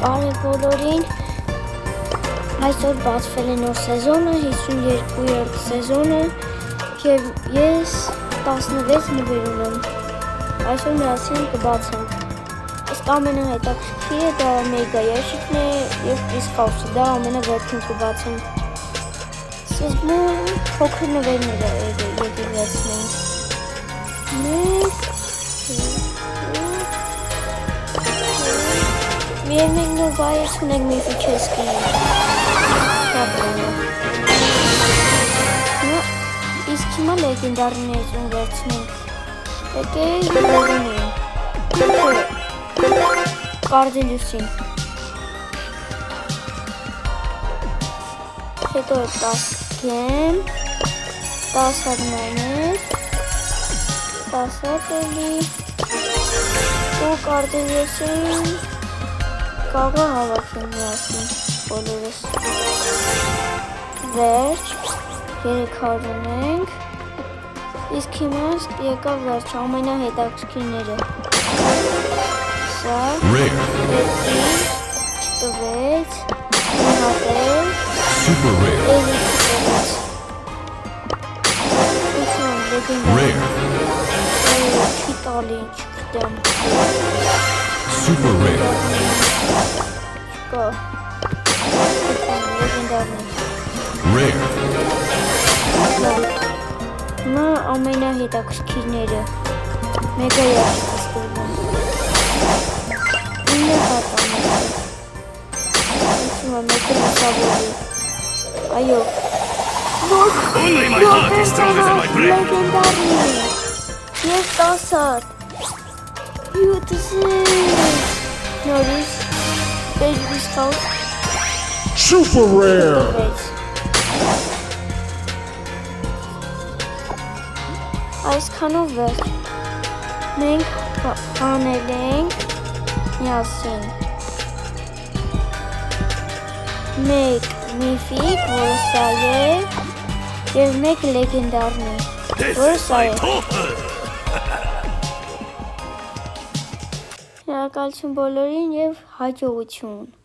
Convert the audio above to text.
Բարև բոլորին, այսօր բացվել է նոր սեզոնը, 52-րդ սեզոնը և ես 16 նվեր ունեմ, այսօր միասին կբացենք, իսկ ամենահետաքրքիրը դա մեգա ящикն է և Պիսկաուսը, դա ամենավերջում կբացենք, սկզբում փոքր նվերները եկեղեցնենք, Միևնույն նոր բայես ունենք միֆիչեսկի իսկ հիմա լեգենդարներից ունվերցնենք եկեք լևոնին կարդելյուսին հետո 10 գեմ 10 հագնաներ 10 հատելի ու կարդելյուսին Կաղա հավաքեն միասին բոլորս վերջ 300 ունենք իսկ հիմա եկավ վերջ ամենահետաքրքիրները սա հետի չտվեց հատել էլի չտվեց ուսում լեգենդար չի տալի չգիտեմ Super rare. Go. Rare. Նա ամենահետաքրքիրները մեգա ящик ստորվում ինը հատանքը ուսումը մեկը լուսավորի այո Only my heart is stronger than my brain. լեգենդարնի ես 10 հատ Նորից Պիսկաուս Super rare. Այսքանով վերջ մենք անել ենք միասին մեկ միֆիկ, որը սա է և մեկ լեգենդարնի, որը սա է Շնորհակալություն բոլորին և հաջողություն